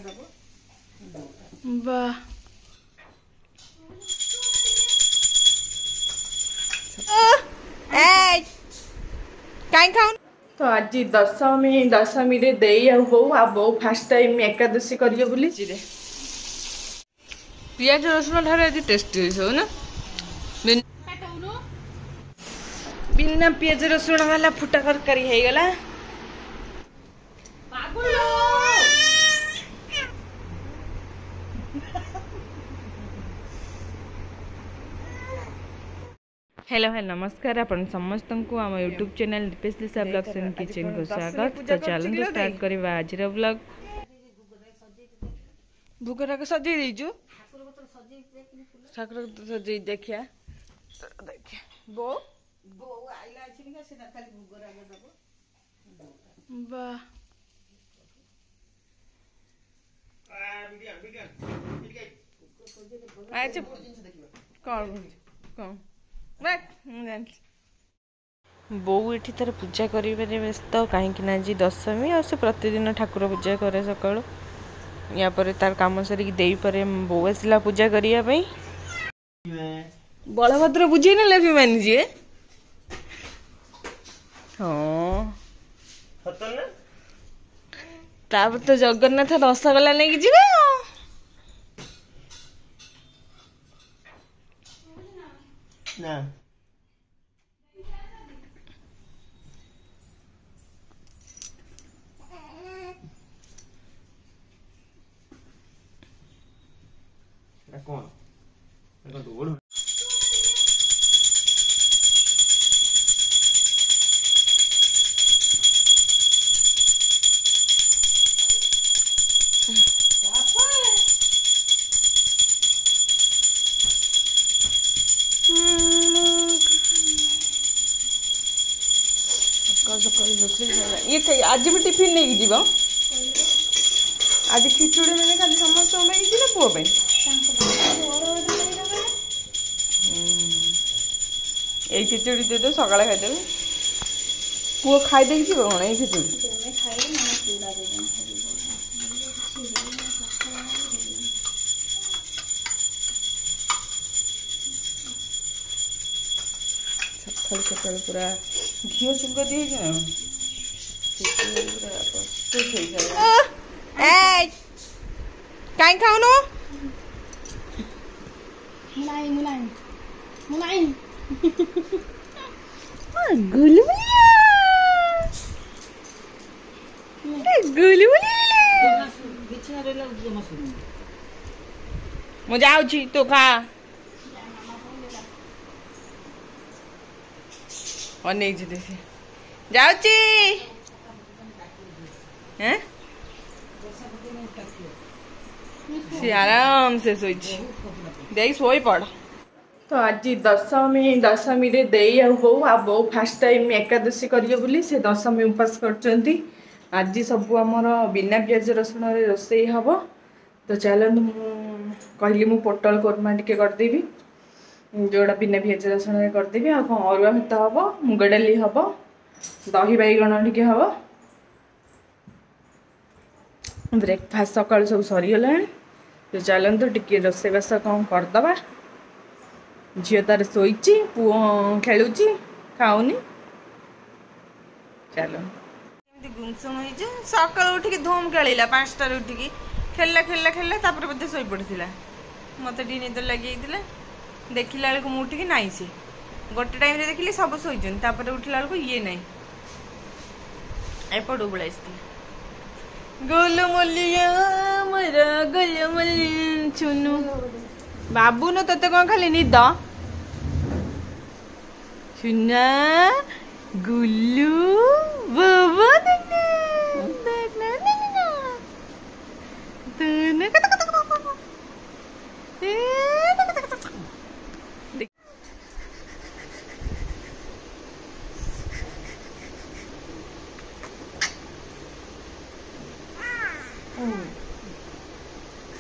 वाह कहीं खाऊन तो आज दशमी रे देई आ बो फास्ट टाइम एकादशी करियो बोली जिरे पियाज रसुन ठारे आज टेस्टी हो ना बिना पियाज रसुन वाला फुटा तरकारी हो गला हेलो हेलो नमस्कार अपन समस्त को आम YouTube channel Deepesh Lisa blogs and kitchen को स्वागत। तो चलते स्टार्ट करवा आज व्लॉग। भोगरा को सजे देजु ठाकुर तो सजे देखिया बो बो आइला अछि नि से खाली भोगरा के देबो वाह अच्छा कौन बो ये तार पूजा कर व्यस्त कहीं आज दशमी आ से प्रतिदिन ठाकुर पूजा करे सकाळु या पर तार काम सरिक देई परे बो आसला पूजा करने बलभद्र बुझे ना लफी मान जी हाँ तो जगन्नाथ रसगोला नहीं जी ना कौन ढोल ये आज भी टिफिन नहीं जीव आज खिचुड़ी मैंने खाली समस्त ना पुओ पे ये खिचुड़ी दे दो सकाଳେ खाइदेवे पुओ खाई जी कौन ये खिचुड़ी सकाल सकाल पूरा घी छुंक दिए कहीं खाऊन मु जाऊँ तो खा अनेक देखी जाऊची सी आराम से सोई देख सोई पड़ तो आज दशमी रे देई आ बो फास्ट टाइम एकादशी करियो बोली से दशमी उपास करचंती आज सब आमर बिना पियाज रसुण रे रोसई हबो। तो चलନ୍ତୁ कहली मु पोटल कोरमा टिके करदेवी जोड़ा बिना पियाज रसुण रे करदेवी आ अरुआ भात हबो मुग डाली हबो दही बैगण टिके हबो ब्रेकफास्ट सकाळ सब सरी गलानी। तो चलନ୍ତୁ टिके रोसईबास कौन करदबा झील तार शोची पुओ खेलुची खाऊनी चलो गुमसुम हो सकाल उठिक धूम खेला 5टार उठिकी खेलला खेलला खेलला तापर बोधे शोई पड़ता मत टी निद लगे देखला बेलू मुठिकी नाई से गोटे टाइम रे देखिली सब शोचन तापर उठला बेलू ये नाई एपट उबड़ा गोलमलिया मोरा गोलमलिया चुनु बाबू न तते कौन खाली निद चुना गुल्लू बाबा देखना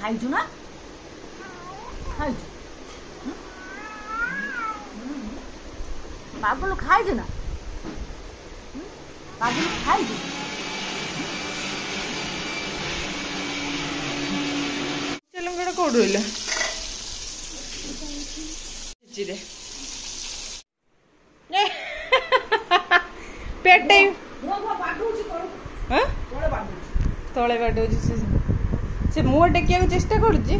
खाइछु ना खाइछु बाबुल खाइछु ना बाबुल खाइछु କୋଉଠୁ ରହିଲା ପେଟେ ତଳେ ବାଡଉଛି ସେ ମୁହଁ ଟେକିବାକୁ ଚେଷ୍ଟା କରୁଛି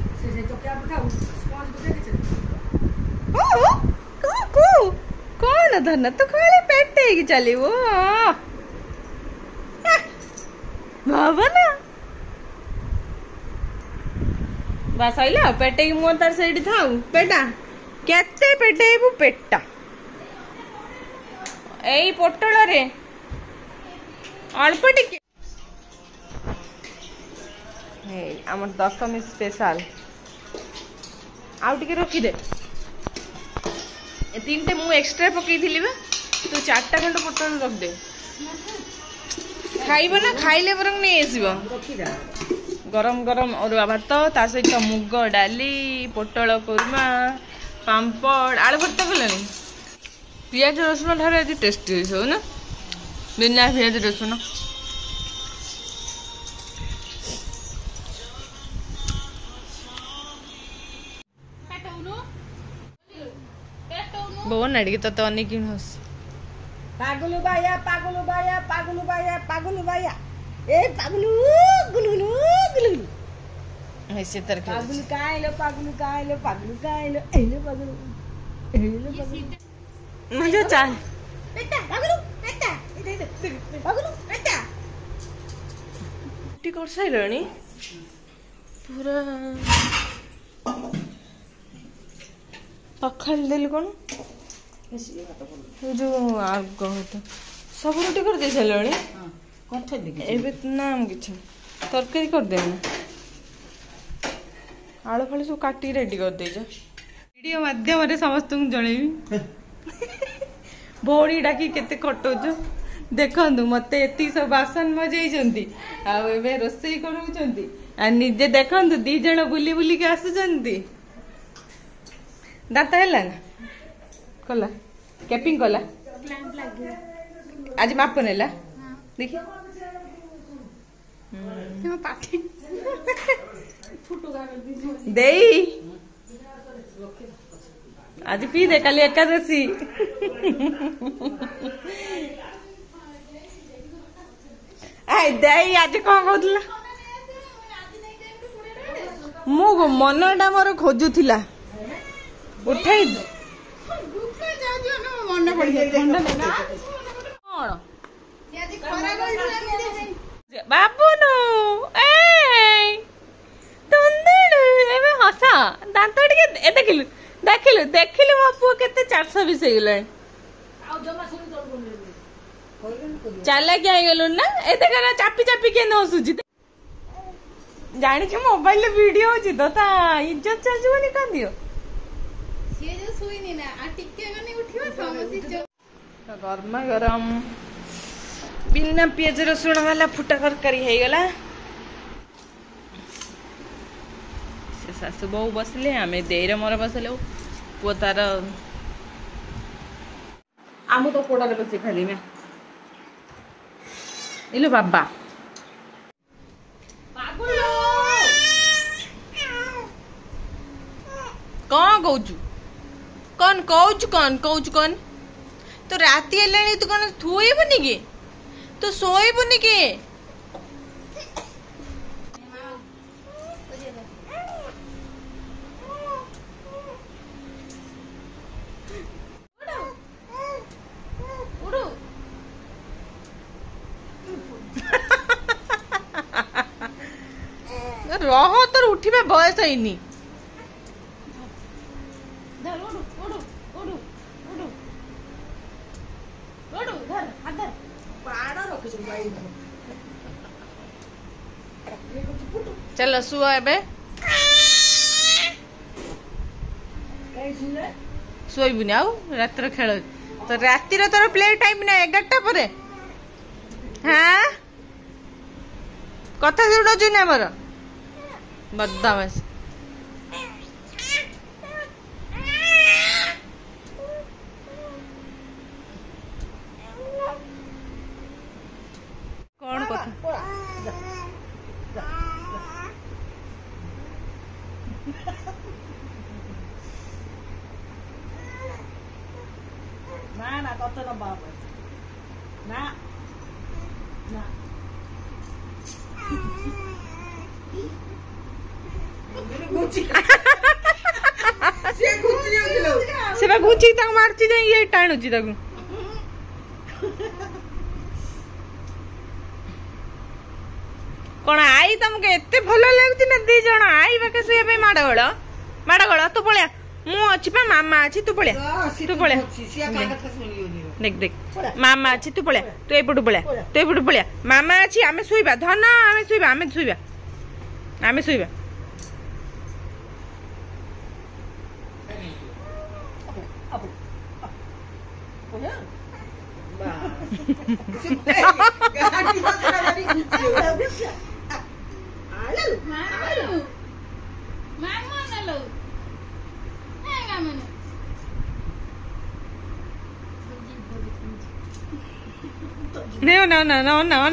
କଣ ଧନ ତୁ ଖାଲି ପେଟେଇକି ଚାଲିବୁ ଭାବନା ବାସ୍ ସଇଲା ପେଟେଇକି ମୁହଁ ତାର ସେଇଠି ଥାଉ ପେଟା କେତେ ପେଟେଇବୁ ପେଟା ଏଇ ପୋଟଳରେ ଅଳ୍ପ ଟିକେ ଆମର ଦଶମୀ ସ୍ପେଶାଲ ଆଉ ଟିକେ ରଖିଦେ ତିନଟେ ମୁଁ ଏକ୍ସଟ୍ରା ପକେଇଥିଲି ବା ତୁ 4ଟା ଖଣ୍ଡ ପୋଟଳ ରଖିଦେ ଖାଇବ ନା ଖାଇଲେ ବରଂ ନେଇ ଆସିବ ଗରମ ଗରମ ଅରୁଆ ଭାତ ତା ସହିତ ମୁଗ ଡାଲି ପୋଟଳ କୁର୍ମା ପାମ୍ପଡ଼ ଆଳୁ ଭର୍ତ୍ତା କଲଣି ପିଆଜ ରସୁଣ ଠାରୁ ଆଜି ଟେଷ୍ଟି ହେଇଥିବ ନା ବିନା ପିଆଜ ରସୁଣ ବୋନ ଆଡ଼ିକି ତତେ ଅନେଇକି ହସ ପାଗୁଲୁ ବାୟା ପାଗୁଲୁ ବାୟା ପାଗୁଲୁ ବାୟା ପାଗୁଲୁ ବାୟା ଏ ପାଗୁଲୁ গুলগুলু গুলগুলু ऐसे तर পাগুলু কাইলো পাগুলু কাইলো পাগুলু কাইলো এলো পাগুলু मजा चाल বেটা পাগুলু বেটা পাগুলু বেটা टी कर साइलणी पूरा पखाली देली कोन जो आग होता सब रोटी कर दे साइलणी কথা দেখি एबे नाम किछ तरकारी कर दे ना आलू फालू सब काटी रेडी कर दे वीडियो माध्यम रे समस्त जणेबी भौणी डाकी केते कटोज देखंतु मते एती सब बासन मजेइचंती आ एबे रोसई करूचंती आ निजे देखंतु दी जण बुली बुली के आसुचंती दाता हैला ना कला कैपिंग कला প্ল্যান্ট লাগে आज माप नेला देखी তোমার পাখি ফুটো গাড়ি দিছো देई आज पी दे काली एकादशी आय देई आज कौन कहला मु मनटा मोर खोजुथिला उठाई দুঃখে যাও দিও না মনে পড়ি যায় ঠান্ডা লাগা कौन সে আজ খরা গইলো আমি बाबू नु ए तुंदड़ एबे हसा दांत टिके देखिलु देखिलु देखिलु मो पुओ केते 420 हे गेलै ଆଉ ଜମା ଶୁଣି ତୋड़ बोल चाला क्या गेलु ना ए देखला चापी चापी के न हसुजी जानि कि मोबाइल वीडियो होची तो ता इज्जत चाजबनी का दियो সে যে শুইনি না আর টিকে মানে উঠিবা সমসি गरमा गरम बिना पियाज रसुण वाला फुटा तरकारी है गला से सासु बहु बसले आमे देर मोर बसले पुओ तार आमु तो पोड़ा रे बसी खाली में इलो बाबा পাগুলো कौन कहूचु कौन कहूचु कौन तो राती हेलानी तू कौन थुईबुनी कि तू सोईबुनी कि रह तोर उठिबा बयस हैनी ধর ওড়ু ওড়ু ওড়ু ওড়ু ওড়ু ধর হাত ধর পাড়া রখিছ ভাই चल सुआ एबे सोईबुनी आउ रातिर खेल तो रातिर तोर प्ले टाइम ना 11टा परे हाँ कथा शुणुचु ना मोर बदमाश कौन कथा ତତେ ନବା ନା ନା से घुची मार्ची ये टाणुची कौन आई तुमको एते भल लगुच ना दी जण आई बाके से माड़गोल तू पलिया मु अच्छी पा मामा अच्छी तू पलिया देख देख मामा अच्छी तू पलिया तू एपटू पलिया मामा अच्छी आमे सुइबा धन आमे सुइबा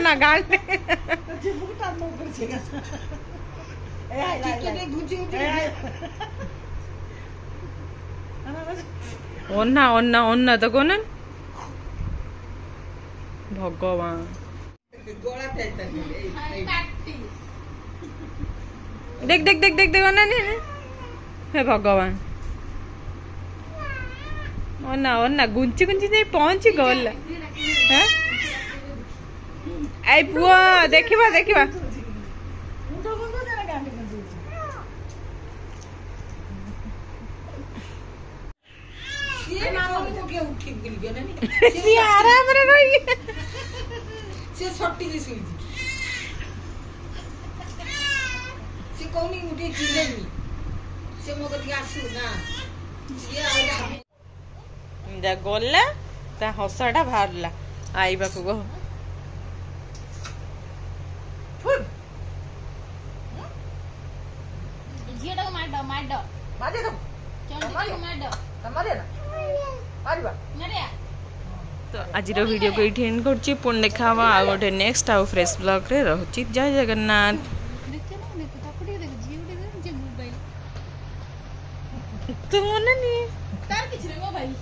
ना गाल ओन्ना तो कौन भगवान देख देख देख देख देख ओन्ना नहीं हे भगवान ओन्ना गुंची नहीं पहुंची गल आई पुआ देखिबा आराम रे रही से छट्टी जी सुई से कोनी उठी चिलेनी से मो कति आसु ना से आइला जा गला ता हसाटा बाहरला आइबा को गो झिएटा को माडो माडो मारे दो चंडी को माडो मारे ना मारिबा मारिया तो आज वीडियो को ये एंड कर पुणी देखा आ गोटे नेक्स्ट आउ फ्रेश ब्लॉग रे रहुची जय जगन्नाथ तो मन नहीं तार किछ रे मोबाइल